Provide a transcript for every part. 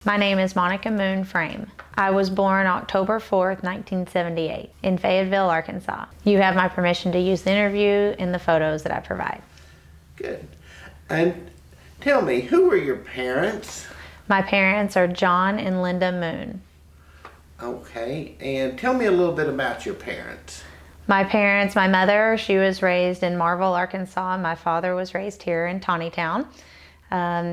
My name is Monica Mhoon Frame. I was born October 4th, 1978 in Fayetteville, Arkansas. You have my permission to use the interview in the photos that I provide. Good. And tell me, who were your parents? My parents are John and Linda Mhoon. Okay, and tell me a little bit about your parents. My parents, my mother, she was raised in Marville, Arkansas. My father was raised here in Taneytown.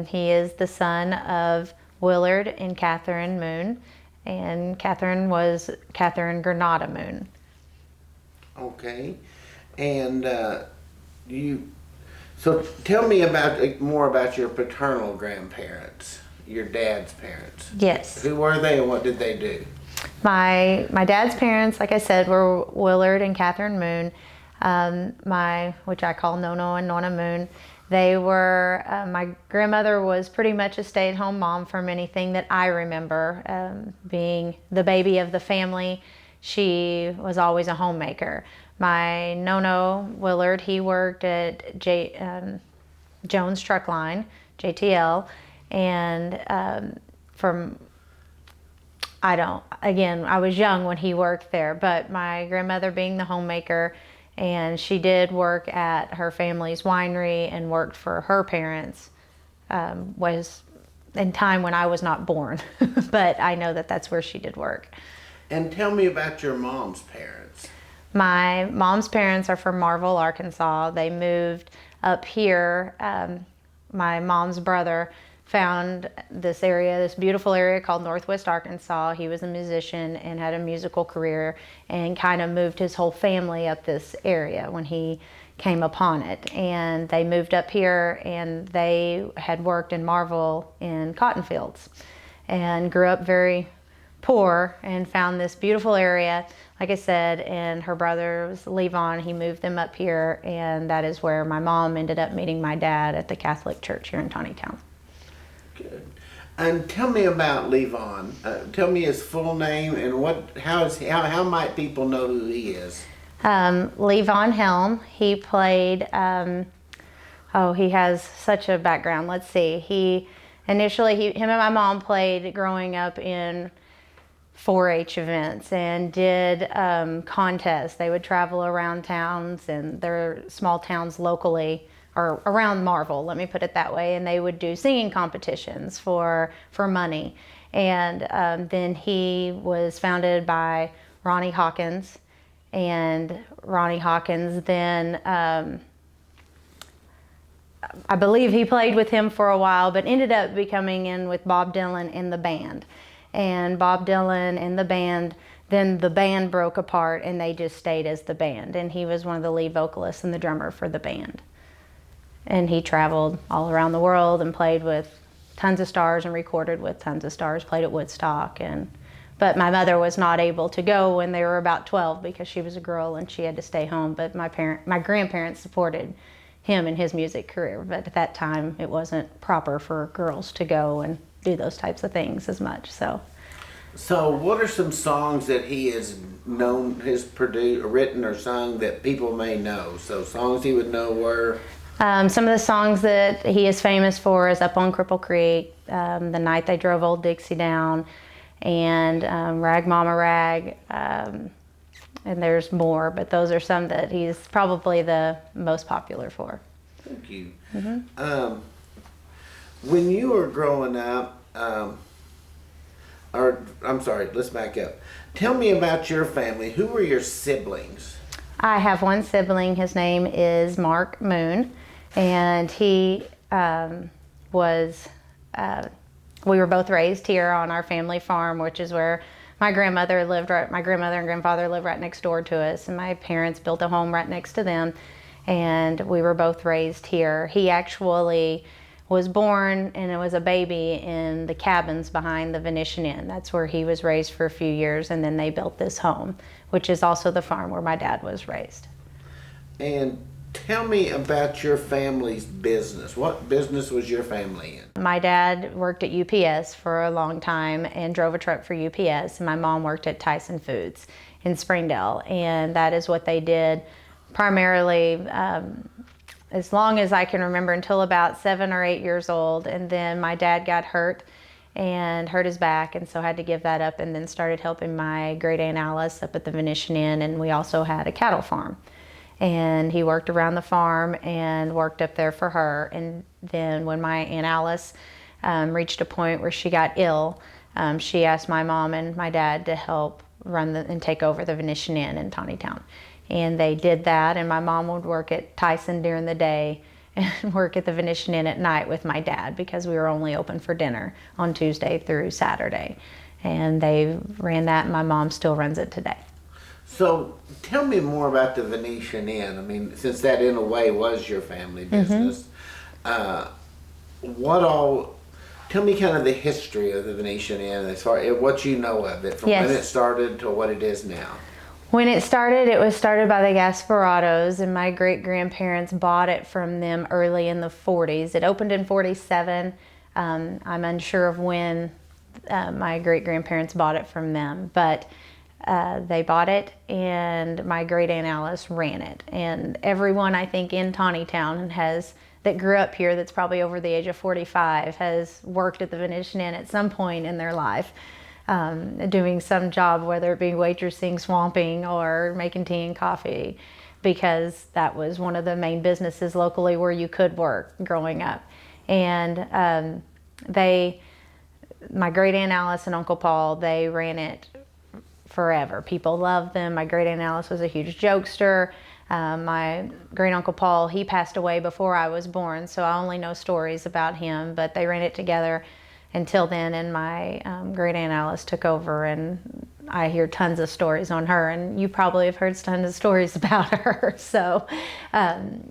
He is the son of Willard and Catherine Mhoon, and Catherine was Catherine Granada Mhoon. Okay, and so tell me more about your paternal grandparents, your dad's parents. Yes. Who were they and what did they do? My dad's parents, like I said, were Willard and Catherine Mhoon, which I call Nono and Nona Mhoon. They were, my grandmother was pretty much a stay-at-home mom from anything that I remember. Being the baby of the family, she was always a homemaker. My Nono, Willard, he worked at Jones Truck Line, JTL, and I was young when he worked there, but my grandmother being the homemaker, and she did work at her family's winery and worked for her parents, was in time when I was not born, but I know that that's where she did work. And tell me about your mom's parents. My mom's parents are from Marville, Arkansas. They moved up here. My mom's brother found this area, this beautiful area called Northwest Arkansas. He was a musician and had a musical career and kind of moved his whole family up this area when he came upon it. And they moved up here, and they had worked in Marville in cotton fields and grew up very poor and found this beautiful area, like I said, and her brother was Levon. He moved them up here, and that is where my mom ended up meeting my dad at the Catholic Church here in Tontitown. Good. And tell me about Levon. Tell me his full name and how might people know who he is? Levon Helm. He played. He has such a background. Let's see. Him and my mom played growing up in 4-H events and did contests. They would travel around towns, and their small towns locally, or around Marville, let me put it that way, and they would do singing competitions for money. And then he was founded by Ronnie Hawkins, and Ronnie Hawkins then, I believe he played with him for a while, but ended up becoming in with Bob Dylan in the band. And Bob Dylan and the band, then the band broke apart and they just stayed as the band. And he was one of the lead vocalists and the drummer for the band. And he traveled all around the world and played with tons of stars and recorded with tons of stars, played at Woodstock. But my mother was not able to go when they were about 12 because she was a girl and she had to stay home. But my grandparents supported him in his music career. But at that time, it wasn't proper for girls to go and do those types of things as much. So what are some songs that he has written or sung that people may know? So songs he would know were? Some of the songs that he is famous for is Up on Cripple Creek, The Night They Drove Old Dixie Down, and Rag Mama Rag, and there's more, but those are some that he's probably the most popular for. Thank you. Mm-hmm. When you were growing up, let's back up. Tell me about your family. Who were your siblings? I have one sibling. His name is Mark Mhoon, and he we were both raised here on our family farm, which is where my grandmother and grandfather lived right next door to us, and my parents built a home right next to them, and we were both raised here. He actually was born and it was a baby in the cabins behind the Venetian Inn. That's where he was raised for a few years, and then they built this home, which is also the farm where my dad was raised. And tell me about your family's business. What business was your family in? My dad worked at UPS for a long time and drove a truck for UPS, and my mom worked at Tyson Foods in Springdale, and that is what they did primarily as long as I can remember, until about 7 or 8 years old. And then my dad got hurt and hurt his back, and so had to give that up, and then started helping my great aunt Alice up at the Venetian Inn, and we also had a cattle farm. And he worked around the farm and worked up there for her. And then when my aunt Alice reached a point where she got ill, she asked my mom and my dad to help run and take over the Venetian Inn in Tontitown. And they did that, and my mom would work at Tyson during the day and work at the Venetian Inn at night with my dad, because we were only open for dinner on Tuesday through Saturday. And they ran that, and my mom still runs it today. So tell me more about the Venetian Inn. I mean, since that in a way was your family business, tell me kind of the history of the Venetian Inn, as far as what you know of it, from when it started to what it is now. When it was started by the Gasparados, and my great-grandparents bought it from them early in the 40s. It opened in 47. I'm unsure of when my great-grandparents bought it from them, but they bought it, and my great aunt Alice ran it. And everyone, I think, in Taneytown that grew up here, that's probably over the age of 45, has worked at the Venetian Inn at some point in their life. Doing some job, whether it be waitressing, swamping, or making tea and coffee, because that was one of the main businesses locally where you could work growing up. And my great aunt Alice and Uncle Paul, they ran it forever. People loved them. My great aunt Alice was a huge jokester. My great uncle Paul, he passed away before I was born, so I only know stories about him, but they ran it together until then, and my great aunt Alice took over, and I hear tons of stories on her, and you probably have heard tons of stories about her. So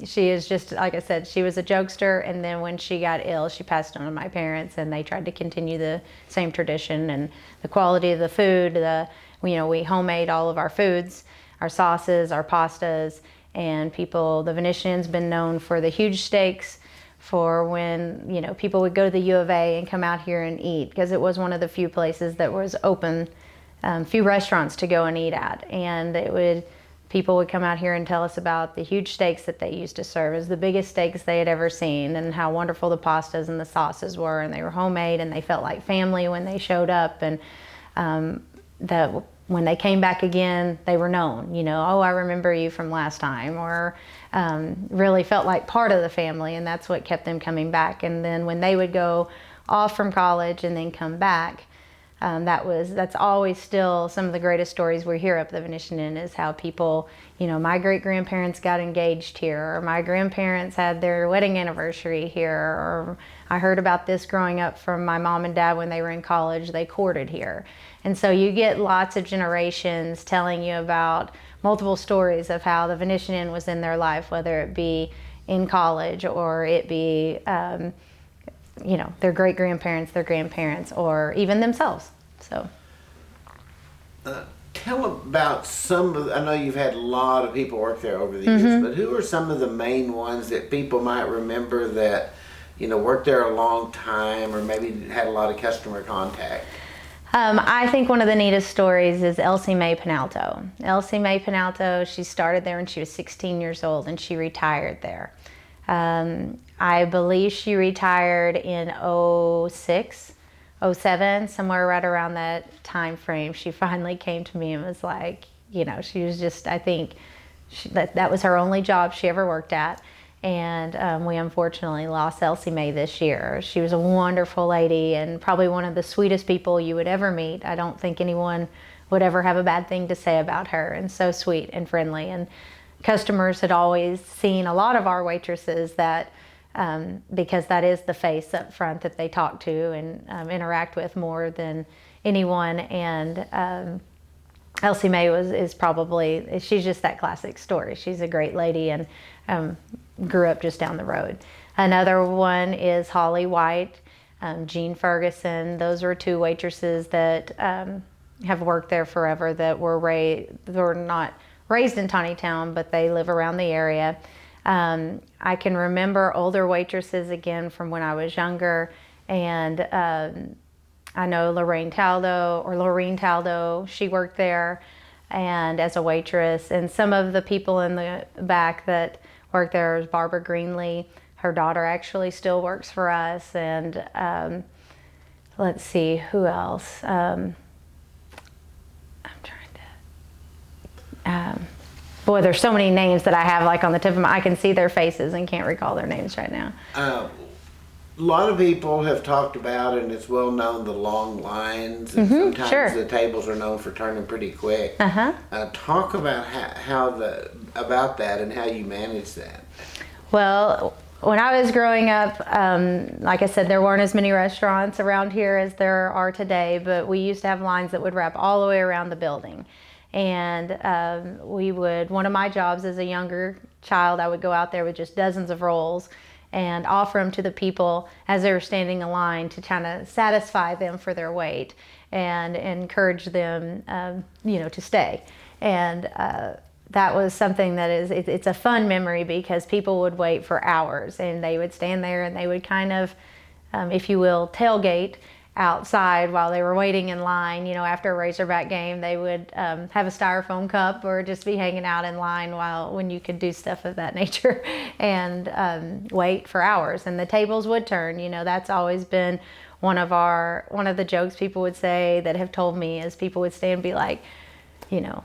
she is just, like I said, she was a jokester, and then when she got ill, she passed on to my parents, and they tried to continue the same tradition, and the quality of the food, we homemade all of our foods, our sauces, our pastas, and the Venetian's been known for the huge steaks, for when people would go to the U of A and come out here and eat, because it was one of the few places that was open, few restaurants to go and eat at, and people would come out here and tell us about the huge steaks that they used to serve. It was the biggest steaks they had ever seen, and how wonderful the pastas and the sauces were, and they were homemade, and they felt like family when they showed up, and that when they came back again, they were known, oh, I remember you from last time, or really felt like part of the family, and that's what kept them coming back. And then when they would go off from college and then come back, that's always still some of the greatest stories we hear up the Venetian Inn, is how people, my great-grandparents got engaged here, or my grandparents had their wedding anniversary here, or I heard about this growing up from my mom and dad when they were in college, they courted here. And so you get lots of generations telling you about multiple stories of how the Venetian Inn was in their life, whether it be in college, or it be their great-grandparents, their grandparents, or even themselves. So tell about I know you've had a lot of people work there over the years, but who are some of the main ones that people might remember that worked there a long time, or maybe had a lot of customer contact? I think one of the neatest stories is Elsie Mae Pannell. Elsie Mae Pannell, she started there when she was 16 years old, and she retired there. I believe she retired in 06, 07, somewhere right around that time frame. She finally came to me and was like, she was just, I think that was her only job she ever worked at. And we unfortunately lost Elsie Mae this year. She was a wonderful lady, and probably one of the sweetest people you would ever meet. I don't think anyone would ever have a bad thing to say about her, and so sweet and friendly. And customers had always seen a lot of our waitresses that, because that is the face up front that they talk to and interact with more than anyone. And Elsie Mae she's just that classic story. She's a great lady, and grew up just down the road. Another one is Holly White, Jean Ferguson. Those were two waitresses that have worked there forever, that were not raised in Tontitown, but they live around the area. I can remember older waitresses again from when I was younger, and I know Lorene Taldo, she worked there and as a waitress, and some of the people in the back that worked there is Barbara Greenlee. Her daughter actually still works for us, and let's see, who else? I'm trying to, boy, there's so many names that I have like on the tip of I can see their faces and can't recall their names right now. A lot of people have talked about, and it's well known, the long lines. And sometimes sure. the tables are known for turning pretty quick. Talk about about that and how you manage that. Well, when I was growing up, like I said, there weren't as many restaurants around here as there are today, but we used to have lines that would wrap all the way around the building. And one of my jobs as a younger child, I would go out there with just dozens of rolls and offer them to the people as they were standing in line to kind of satisfy them for their wait and encourage them, to stay. And that was something that it's a fun memory because people would wait for hours and they would stand there and they would kind of, if you will, tailgate outside while they were waiting in line. After a Razorback game, they would have a styrofoam cup or just be hanging out in line when you could do stuff of that nature and wait for hours. And the tables would turn. That's always been one of the jokes people would say that have told me is people would stand and be like,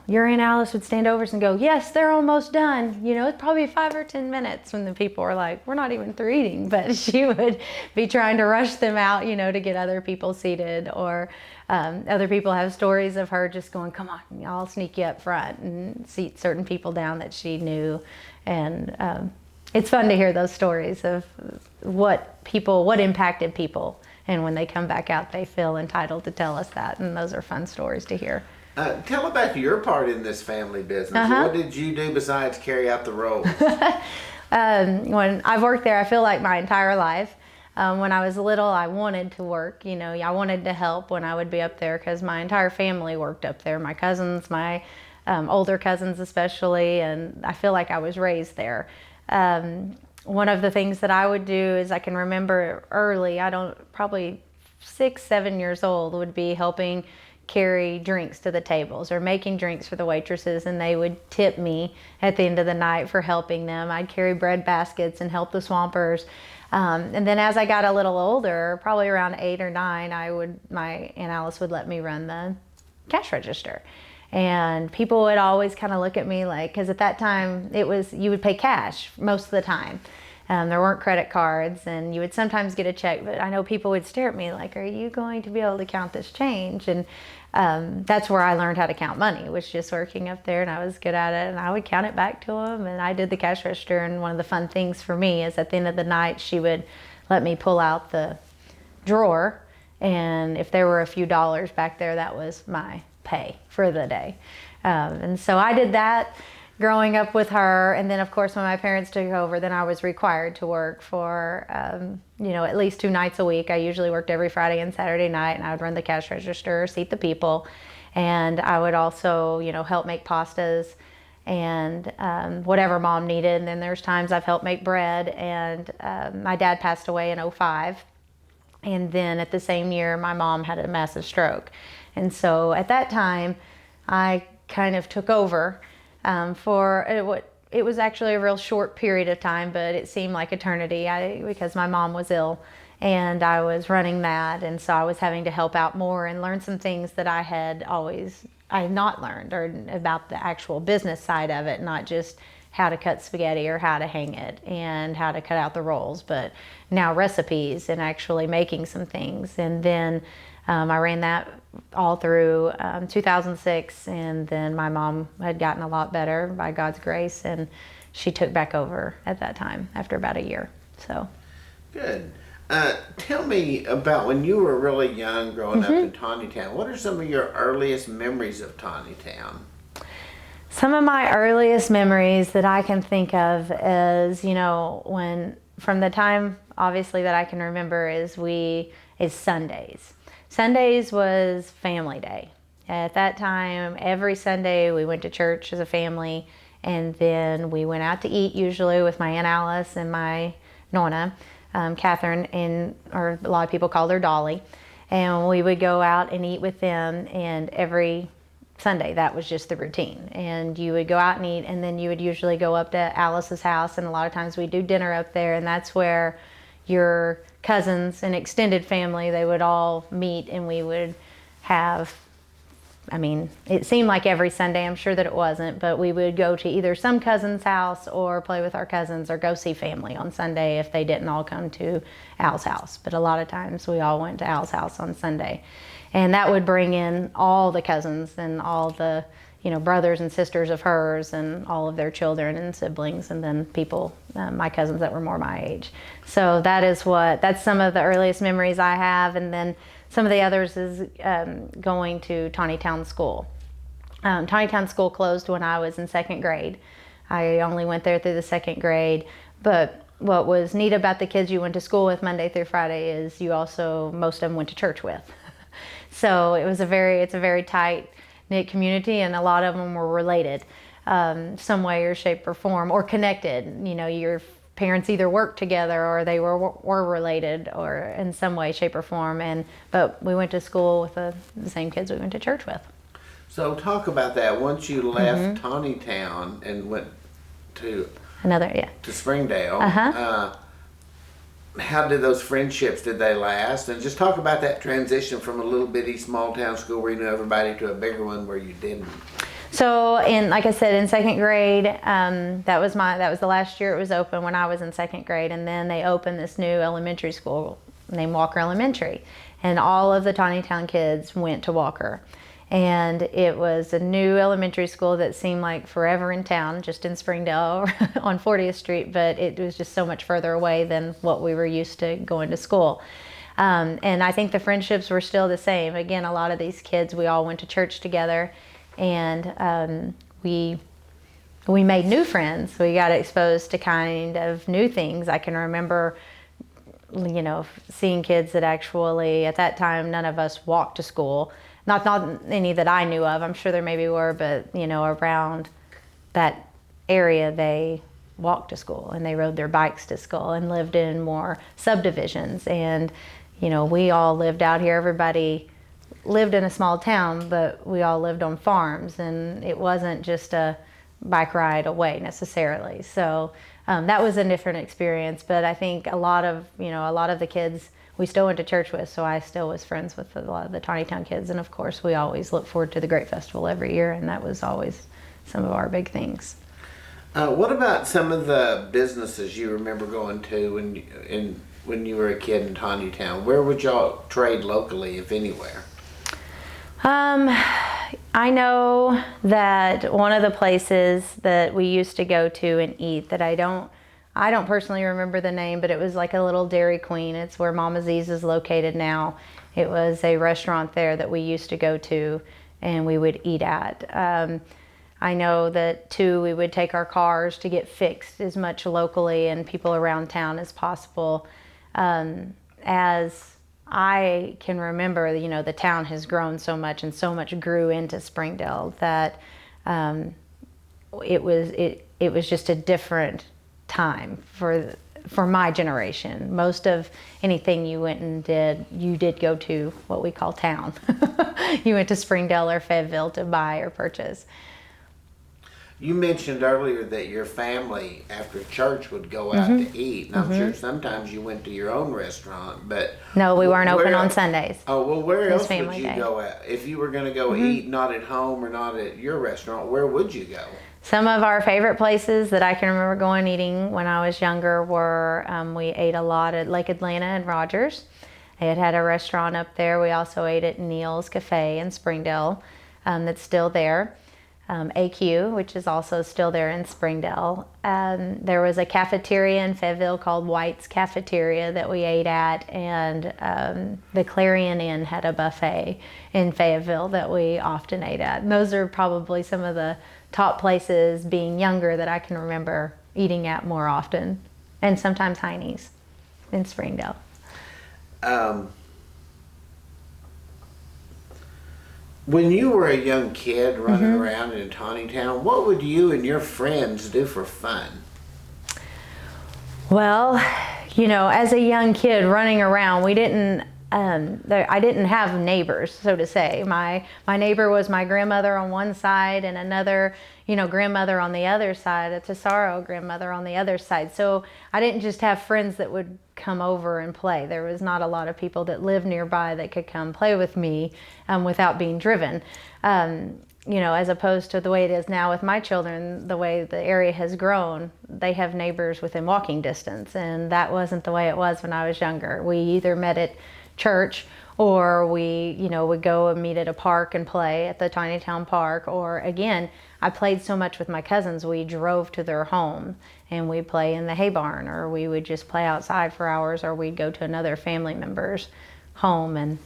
your Aunt Alice would stand over us and go, yes, they're almost done. It's probably 5 or 10 minutes when the people were like, we're not even through eating. But she would be trying to rush them out, to get other people seated. Or other people have stories of her just going, come on, I'll sneak you up front and seat certain people down that she knew. And it's fun to hear those stories of what impacted people. And when they come back out, they feel entitled to tell us that. And those are fun stories to hear. Tell about your part in this family business. What did you do besides carry out the roles? When I've worked there, I feel like my entire life. When I was little, I wanted to work. I wanted to help when I would be up there because my entire family worked up there. My cousins, my older cousins especially, and I feel like I was raised there. One of the things that I would do is I can remember early, probably 6, 7 years old, would be helping carry drinks to the tables or making drinks for the waitresses, and they would tip me at the end of the night for helping them. I'd carry bread baskets and help the swampers. And then as I got a little older, probably around 8 or 9, my Aunt Alice would let me run the cash register. And people would always kind of look at me like, because at that time you would pay cash most of the time. There weren't credit cards, and you would sometimes get a check, but I know people would stare at me like, are you going to be able to count this change? And that's where I learned how to count money, was just working up there, and I was good at it, and I would count it back to them, and I did the cash register. And one of the fun things for me is at the end of the night, she would let me pull out the drawer, and if there were a few dollars back there, that was my pay for the day. And so I did that growing up with her. And then of course when my parents took over, then I was required to work for at least 2 nights a week. I usually worked every Friday and Saturday night, and I would run the cash register, seat the people, and I would also help make pastas and whatever mom needed. And then there's times I've helped make bread. And my dad passed away in 2005, and then at the same year my mom had a massive stroke. And so at that time I kind of took over it was actually a real short period of time, but it seemed like eternity because my mom was ill and I was running that. And so I was having to help out more and learn some things that I had not learned, or about the actual business side of it, not just how to cut spaghetti or how to hang it and how to cut out the rolls, but now recipes and actually making some things. And then I ran that all through 2006, and then my mom had gotten a lot better by God's grace, and she took back over at that time after about a year. So good. Tell me about when you were really young growing up in Taneytown. What are some of your earliest memories of Taneytown? Some of my earliest memories that I can think of is, from the time obviously that I can remember is Sundays. Sundays was family day. At that time, every Sunday we went to church as a family, and then we went out to eat, usually with my Aunt Alice and my Nonna, Catherine, or a lot of people called her Dolly. And we would go out and eat with them, and every Sunday that was just the routine. And you would go out and eat, and then you would usually go up to Alice's house, and a lot of times we'd do dinner up there, and that's where your cousins and extended family, they would all meet, and we would have, I mean, it seemed like every Sunday. I'm sure that it wasn't, but we would go to either some cousin's house or play with our cousins or go see family on Sunday if they didn't all come to Al's house. But a lot of times we all went to Al's house on Sunday. And that would bring in all the cousins and all the, brothers and sisters of hers and all of their children and siblings, and then people, my cousins that were more my age. So that's some of the earliest memories I have. And then some of the others is going to Taneytown School. Taneytown School closed when I was in second grade. I only went there through the second grade. But what was neat about the kids you went to school with Monday through Friday is most of them went to church with. So it's a very tight knit community, and a lot of them were related, some way or shape or form, or connected. Your parents either worked together or they were related, or in some way, shape, or form. But we went to school with the same kids we went to church with. So talk about that. Once you left Taneytown and went to Springdale, how did those friendships, did they last? And just talk about that transition from a little bitty small town school where you knew everybody to a bigger one where you didn't. So, like I said, in second grade, that was the last year it was open, when I was in second grade, and then they opened this new elementary school named Walker Elementary, and all of the Taneytown kids went to Walker. And it was a new elementary school that seemed like forever in town, just in Springdale on 40th Street, but it was just so much further away than what we were used to going to school. And I think the friendships were still the same. Again, a lot of these kids, we all went to church together, and we made new friends. We got exposed to kind of new things. I can remember, seeing kids that actually, at that time, none of us walked to school. Not any that I knew of. I'm sure there maybe were, but around that area, they walked to school and they rode their bikes to school and lived in more subdivisions. And we all lived out here. Everybody lived in a small town, but we all lived on farms, and it wasn't just a bike ride away necessarily. So that was a different experience. But I think a lot of the kids we still went to church with, so I still was friends with a lot of the Taneytown kids. And of course, we always look forward to the Great Festival every year, and that was always some of our big things. What about some of the businesses you remember going to when you were a kid in Taneytown? Where would y'all trade locally, if anywhere? I know that one of the places that we used to go to and eat, that I don't personally remember the name, but it was like a little Dairy Queen. It's where Mama Z's is located now. It was a restaurant there that we used to go to and we would eat at. I know that too, we would take our cars to get fixed as much locally and people around town as possible. As I can remember, the town has grown so much and so much grew into Springdale that it was just a different time for my generation. Most of anything you went and did, you did go to what we call town. You went to Springdale or Fayetteville to buy or purchase. You mentioned earlier that your family after church would go out to eat, and I'm sure sometimes you went to your own restaurant, but no, we weren't open on Sundays. Oh, well, where else would you day. go at? If you were going to go eat, not at home or not at your restaurant, where would you go? Some of our favorite places that I can remember going eating when I was younger were, we ate a lot at Lake Atlanta and Rogers. They had a restaurant up there. We also ate at Neil's Cafe in Springdale, that's still there. AQ, which is also still there in Springdale. There was a cafeteria in Fayetteville called White's Cafeteria that we ate at, and the Clarion Inn had a buffet in Fayetteville that we often ate at. And those are probably some of the top places, being younger, that I can remember eating at more often, and sometimes Heine's in Springdale. When you were a young kid running around in Taneytown, what would you and your friends do for fun? Well, as a young kid running around, we didn't. I didn't have neighbors, so to say. My neighbor was my grandmother on one side and another, grandmother on the other side, a Tesoro grandmother on the other side. So I didn't just have friends that would come over and play. There was not a lot of people that lived nearby that could come play with me without being driven. As opposed to the way it is now with my children, the way the area has grown, they have neighbors within walking distance. And that wasn't the way it was when I was younger. We either met at church, or we, would go and meet at a park and play at the Taneytown Park. Or again, I played so much with my cousins, we drove to their home and we'd play in the hay barn, or we would just play outside for hours, or we'd go to another family member's home and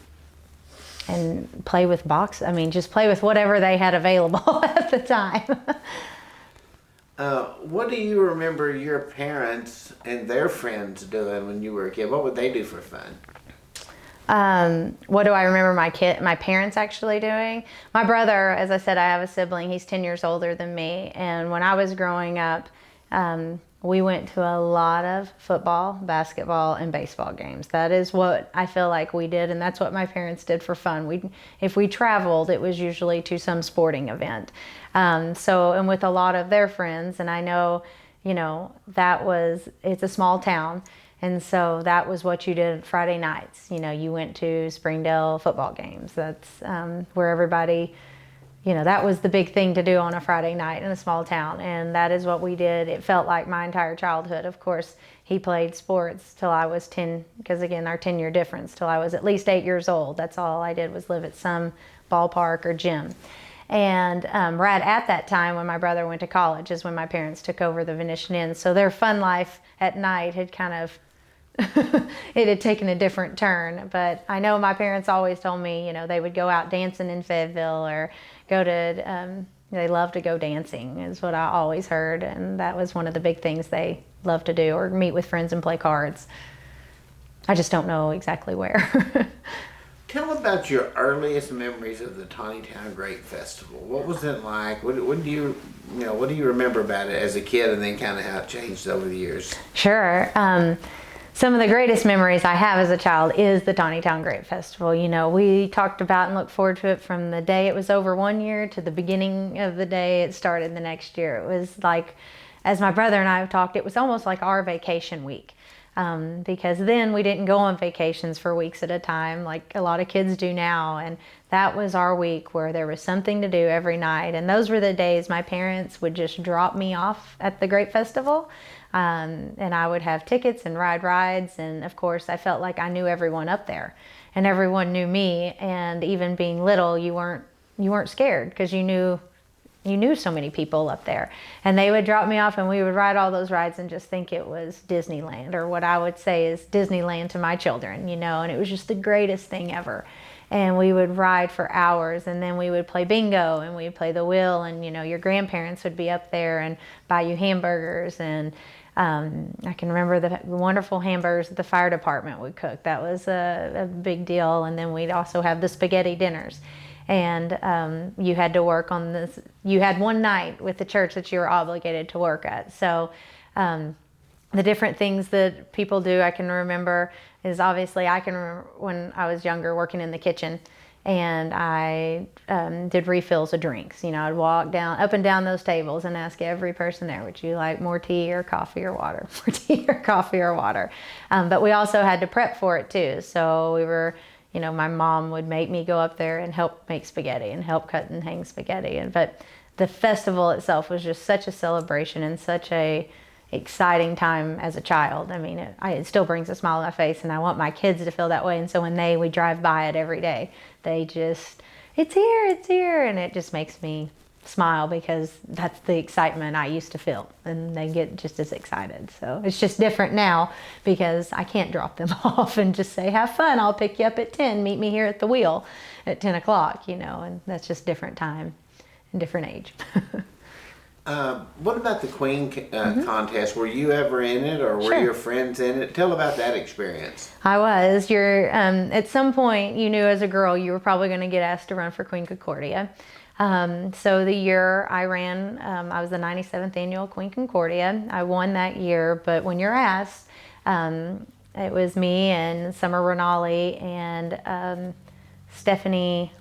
play with just play with whatever they had available at the time. What do you remember your parents and their friends doing when you were a kid? What would they do for fun? What do I remember my parents actually doing? My brother, as I said, I have a sibling, he's 10 years older than me. And when I was growing up, we went to a lot of football, basketball, and baseball games. That is what I feel like we did, and that's what my parents did for fun. If we traveled, it was usually to some sporting event. And with a lot of their friends, and I know, it's a small town, and so that was what you did Friday nights. You went to Springdale football games. That's where everybody, that was the big thing to do on a Friday night in a small town. And that is what we did. It felt like my entire childhood. Of course, he played sports till I was 10, because again, our 10-year difference, till I was at least 8 years old. That's all I did, was live at some ballpark or gym. And right at that time when my brother went to college is when my parents took over the Venetian Inn. So their fun life at night had kind of it had taken a different turn. But I know my parents always told me, they would go out dancing in Fayetteville, or go to, they love to go dancing, is what I always heard. And that was one of the big things they loved to do, or meet with friends and play cards. I just don't know exactly where. Tell about your earliest memories of the Taneytown Grape Festival. What was it like? What do you remember about it as a kid, and then kind of how it changed over the years? Sure. Some of the greatest memories I have as a child is the Tontitown Grape Festival. We talked about and looked forward to it from the day it was over one year to the beginning of the day it started the next year. It was like, as my brother and I have talked, it was almost like our vacation week. Because then we didn't go on vacations for weeks at a time like a lot of kids do now. And that was our week where there was something to do every night. And those were the days my parents would just drop me off at the Grape Festival. And I would have tickets and ride rides. And of course, I felt like I knew everyone up there, and everyone knew me. And even being little, you weren't scared, because you knew so many people up there. And they would drop me off, and we would ride all those rides and just think it was Disneyland, or what I would say is Disneyland to my children, and it was just the greatest thing ever. And we would ride for hours, and then we would play bingo, and we'd play the wheel, and your grandparents would be up there and buy you hamburgers. And I can remember the wonderful hamburgers that the fire department would cook. That was a big deal. And then we'd also have the spaghetti dinners. And you had to work on this. You had one night with the church that you were obligated to work at. So the different things that people do, I can remember, is obviously I can remember when I was younger working in the kitchen, and I did refills of drinks. I'd walk up and down those tables and ask every person there, would you like more tea or coffee or water? More tea or coffee or water? But we also had to prep for it too. So we were, my mom would make me go up there and help make spaghetti and help cut and hang spaghetti. But the festival itself was just such a celebration and such a exciting time as a child. I mean, it still brings a smile on my face, and I want my kids to feel that way. And so when we drive by it every day, they just, it's here, and it just makes me smile, because that's the excitement I used to feel, and they get just as excited. So it's just different now, because I can't drop them off and just say, have fun, I'll pick you up at 10, meet me here at the wheel at 10 o'clock, and that's just different time and different age. What about the Queen contest? Were you ever in it, or were Sure. your friends in it? Tell about that experience. I was. At some point, you knew as a girl you were probably going to get asked to run for Queen Concordia. So the year I ran, I was the 97th annual Queen Concordia. I won that year, but when you're asked, it was me and Summer Rinaldi and Stephanie,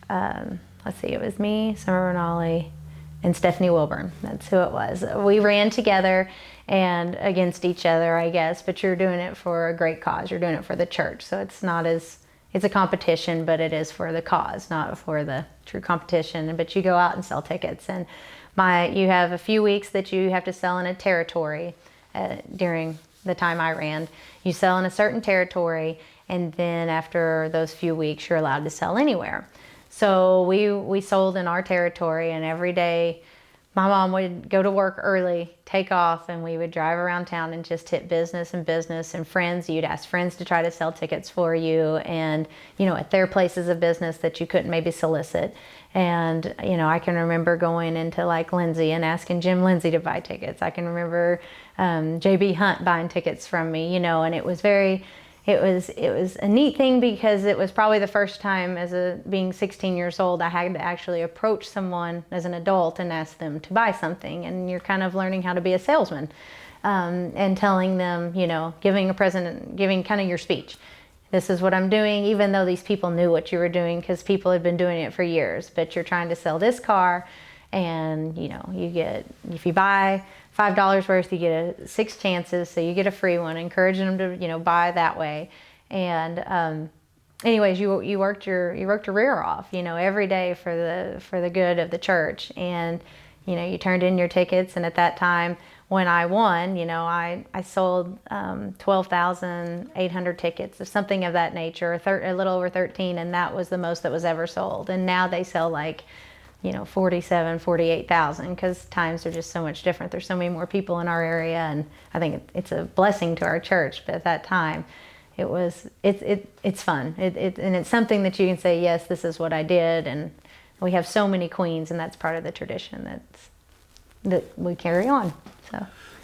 it was me, Summer Rinaldi, and Stephanie Wilburn. That's who it was. We ran together, and against each other, I guess, but you're doing it for a great cause. You're doing it for the church. So it's a competition, but it is for the cause, not for the true competition. But you go out and sell tickets, and you have a few weeks that you have to sell in a territory during the time I ran. You sell in a certain territory, and then after those few weeks, you're allowed to sell anywhere. So we sold in our territory, and every day my mom would go to work early, take off, and we would drive around town and just hit business and friends. You'd ask friends to try to sell tickets for you, and, at their places of business that you couldn't maybe solicit. And, I can remember going into like Lindsay and asking Jim Lindsay to buy tickets. I can remember J.B. Hunt buying tickets from me, and it was a neat thing because it was probably the first time being 16 years old, I had to actually approach someone as an adult and ask them to buy something. And you're kind of learning how to be a salesman, and telling them, giving a present, giving kind of your speech. This is what I'm doing, even though these people knew what you were doing because people had been doing it for years. But you're trying to sell this car, and you get, if you buy $5 worth, you get 6 chances, so you get a free one, encouraging them to buy that way. And anyways, you worked your rear off every day for the good of the church. And you turned in your tickets, and at that time when I won, I sold 12,800 tickets or something of that nature, a little over 13, and that was the most that was ever sold. And now they sell like 47, 48,000 because times are just so much different. There's so many more people in our area, and I think it's a blessing to our church. But at that time, it's fun. And it's something that you can say, yes, this is what I did. And we have so many queens, and that's part of the tradition that we carry on.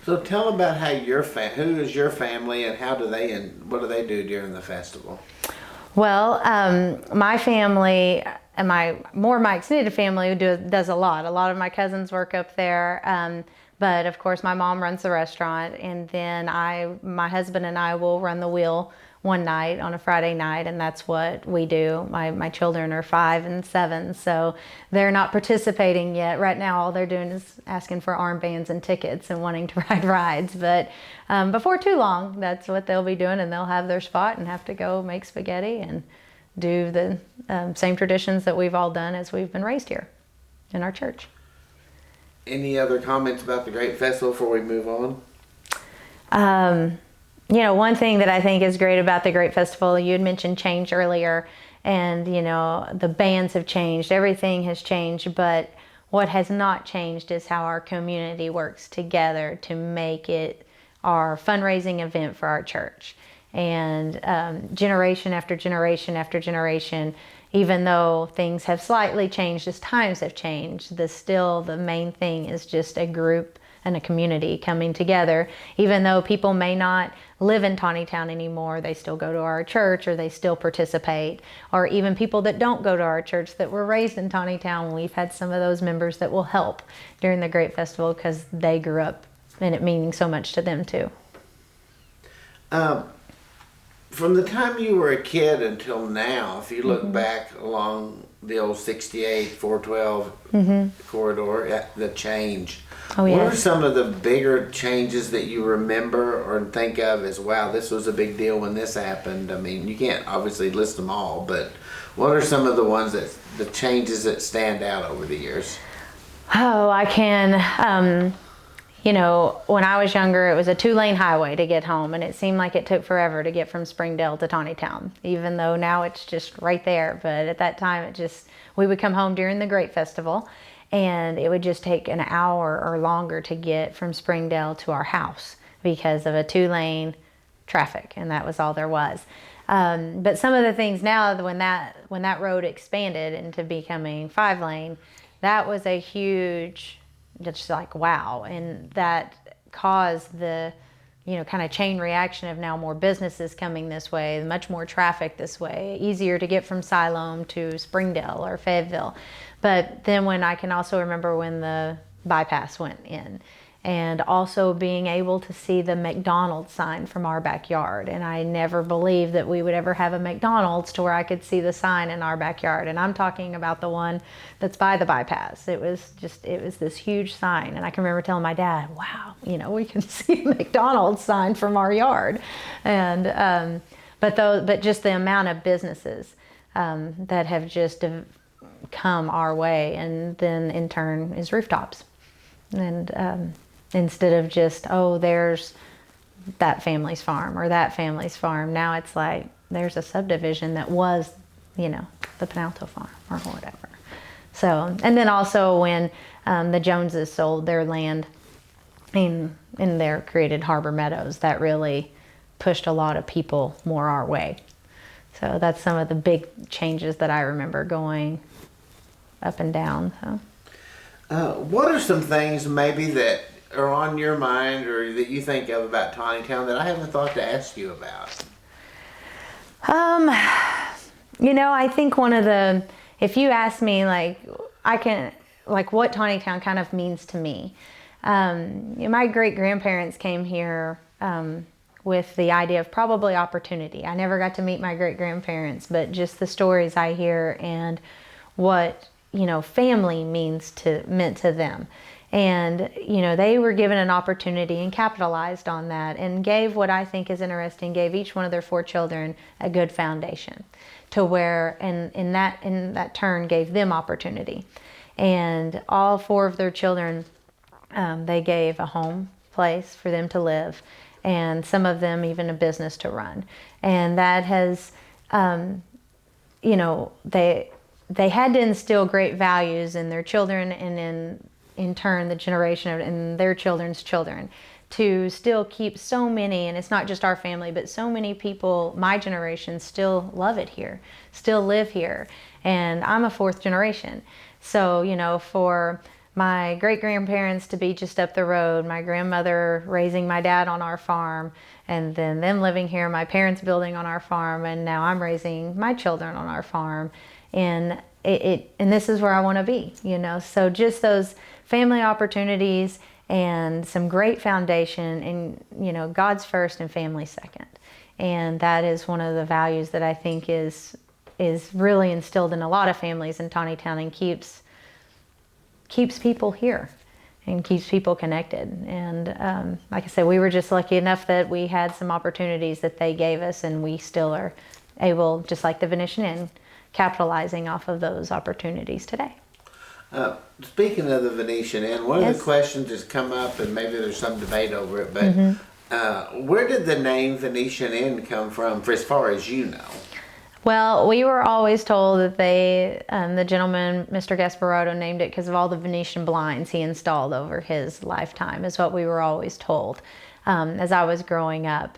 So tell about how who is your family, and what do they do during the festival? Well, my family and my extended family does a lot. A lot of my cousins work up there, but of course my mom runs the restaurant, and then my husband and I will run the wheel one night on a Friday night, and that's what we do. My children are 5 and 7, so they're not participating yet. Right now, all they're doing is asking for armbands and tickets and wanting to ride rides. But before too long, that's what they'll be doing, and they'll have their spot and have to go make spaghetti and do the same traditions that we've all done as we've been raised here in our church. Any other comments about the Great Festival before we move on? One thing that I think is great about the Great Festival, you had mentioned change earlier, and, the bands have changed, everything has changed, but what has not changed is how our community works together to make it our fundraising event for our church. And generation after generation after generation, even though things have slightly changed as times have changed, the main thing is just a group and a community coming together. Even though people may not live in Taneytown anymore, they still go to our church, or they still participate. Or even people that don't go to our church that were raised in Taneytown, we've had some of those members that will help during the Great Festival because they grew up and it meaning so much to them too. From the time you were a kid until now, if you look back along the old 68, 412 corridor, the change. Oh, yeah. What are some of the bigger changes that you remember or think of as, wow, this was a big deal when this happened? I mean, you can't obviously list them all, but what are some of the changes that stand out over the years? Oh, I can. When I was younger, it was a 2-lane highway to get home, and it seemed like it took forever to get from Springdale to Taneytown, even though now it's just right there. But at that time, we would come home during the Great Festival, and it would just take an hour or longer to get from Springdale to our house because of a 2-lane traffic, and that was all there was. But some of the things now, when that road expanded into becoming 5-lane, that was a huge, just like, wow. And that caused the, kind of chain reaction of now more businesses coming this way, much more traffic this way, easier to get from Siloam to Springdale or Fayetteville. But then I can also remember when the bypass went in, and also being able to see the McDonald's sign from our backyard. And I never believed that we would ever have a McDonald's to where I could see the sign in our backyard. And I'm talking about the one that's by the bypass. It was this huge sign. And I can remember telling my dad, wow, we can see a McDonald's sign from our yard. And, but just the amount of businesses that have just come our way, and then in turn is rooftops. And instead of just, there's that family's farm or that family's farm, now it's like there's a subdivision that was, the Pannell farm or whatever. So, and then also when the Joneses sold their land in their created Harbor Meadows, that really pushed a lot of people more our way. So that's some of the big changes that I remember going up and down. So. What are some things maybe that are on your mind or that you think of about Taneytown that I haven't thought to ask you about? I think if you ask me, what Taneytown kind of means to me, my great-grandparents came here with the idea of probably opportunity. I never got to meet my great-grandparents, but just the stories I hear and what family meant to them. And, they were given an opportunity and capitalized on that and gave what I think is interesting, gave each one of their 4 children a good foundation to where, and in that turn gave them opportunity. And all 4 of their children, they gave a home place for them to live, and some of them even a business to run. And that has, they had to instill great values in their children, and in turn the generation and their children's children, to still keep so many, and it's not just our family, but so many people, my generation, still love it here, still live here. And I'm a 4th generation. So, for my great-grandparents to be just up the road, my grandmother raising my dad on our farm, and then them living here, my parents building on our farm, and now I'm raising my children on our farm. And and this is where I want to be, So just those family opportunities and some great foundation, and God's first and family second. And that is one of the values that I think is really instilled in a lot of families in Taneytown, and keeps people here and keeps people connected. And like I said, we were just lucky enough that we had some opportunities that they gave us, and we still are able, just like the Venetian Inn, capitalizing off of those opportunities today. Speaking of the Venetian Inn, one of the questions has come up, and maybe there's some debate over it, but where did the name Venetian Inn come from, for as far as you know? Well, we were always told that the gentleman, Mr. Gasparotto, named it because of all the Venetian blinds he installed over his lifetime, is what we were always told as I was growing up.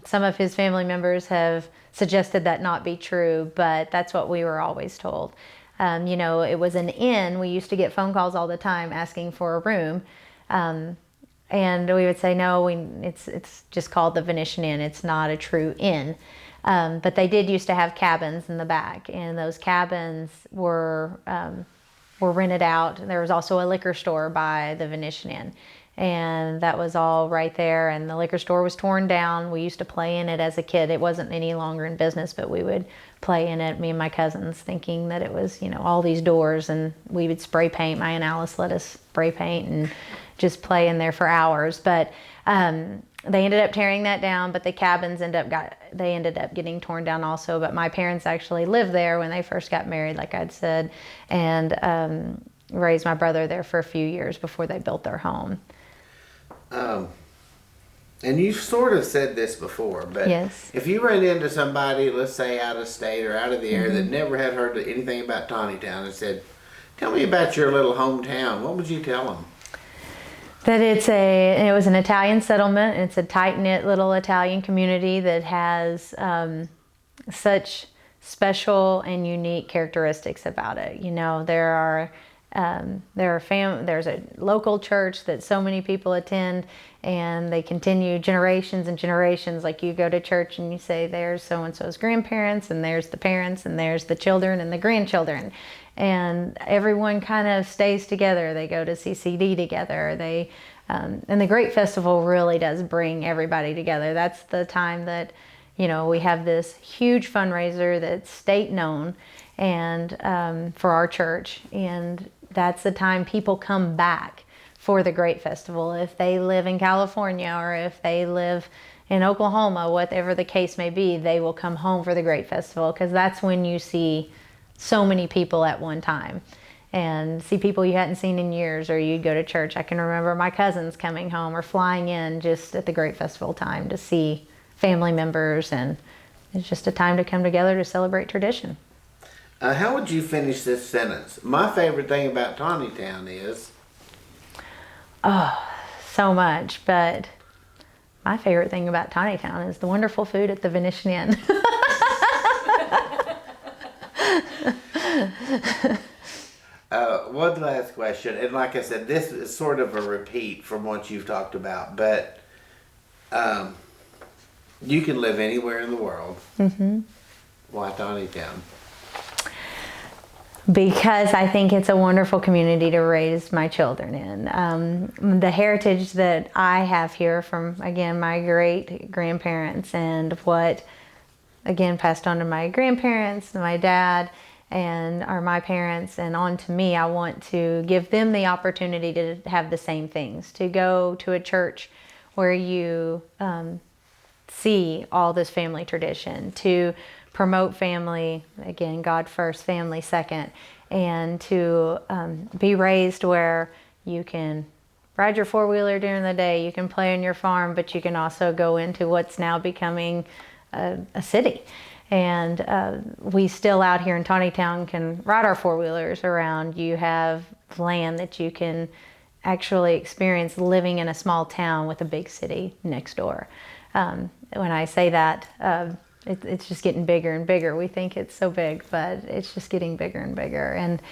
Some of his family members have suggested that not be true, but that's what we were always told. It was an inn. We used to get phone calls all the time asking for a room. And we would say, no, it's just called the Venetian Inn. It's not a true inn. But they did used to have cabins in the back, and those cabins were rented out. There was also a liquor store by the Venetian Inn, and that was all right there. And the liquor store was torn down. We used to play in it as a kid. It wasn't any longer in business, but we would play in it, me and my cousins, thinking that it was, all these doors, and we would spray paint. My Aunt Alice let us spray paint and just play in there for hours. But they ended up tearing that down, but the cabins ended up getting torn down also. But my parents actually lived there when they first got married, like I'd said, and raised my brother there for a few years before they built their home. And you've sort of said this before, but yes. If you ran into somebody, let's say out of state or out of the area, that never had heard anything about Taneytown and said, tell me about your little hometown, what would you tell them? That it was an Italian settlement. It's a tight-knit little Italian community that has such special and unique characteristics about it. There's a local church that so many people attend, and they continue generations and generations. Like, you go to church and you say, there's so-and-so's grandparents, and there's the parents, and there's the children and the grandchildren. And everyone kind of stays together. They go to CCD together. They And the Great Festival really does bring everybody together. That's the time that, we have this huge fundraiser that's state known and for our church. And that's the time people come back for the Great Festival. If they live in California or if they live in Oklahoma, whatever the case may be, they will come home for the Great Festival, because that's when you see so many people at one time and see people you hadn't seen in years, or you'd go to church. I can remember my cousins coming home or flying in just at the Great Festival time to see family members, and it's just a time to come together to celebrate tradition. How would you finish this sentence? My favorite thing about Taneytown is... Oh, so much, but my favorite thing about Taneytown is the wonderful food at the Venetian Inn. One last question, and like I said, this is sort of a repeat from what you've talked about, but you can live anywhere in the world. Mm-hmm. Why Taneytown? Because I think it's a wonderful community to raise my children in. The heritage that I have here from, again, my great-grandparents, and what, again, passed on to my grandparents, my dad, and are my parents, and on to me, I want to give them the opportunity to have the same things, to go to a church where you see all this family tradition, to promote family, again, God first, family second, and to be raised where you can ride your four-wheeler during the day, you can play on your farm, but you can also go into what's now becoming a city. And we still out here in Taneytown can ride our four-wheelers around. You have land that you can actually experience living in a small town with a big city next door. When I say that, it's just getting bigger and bigger. We think it's so big, but it's just getting bigger and bigger. And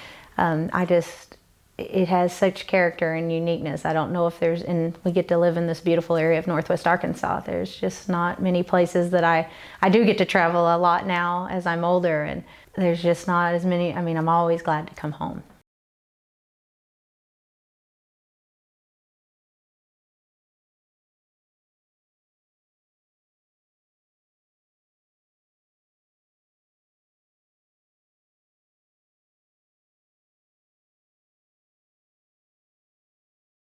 it has such character and uniqueness. I don't know if we get to live in this beautiful area of Northwest Arkansas. There's just not many places that I do get to travel a lot now as I'm older, and there's just not as many. I'm always glad to come home.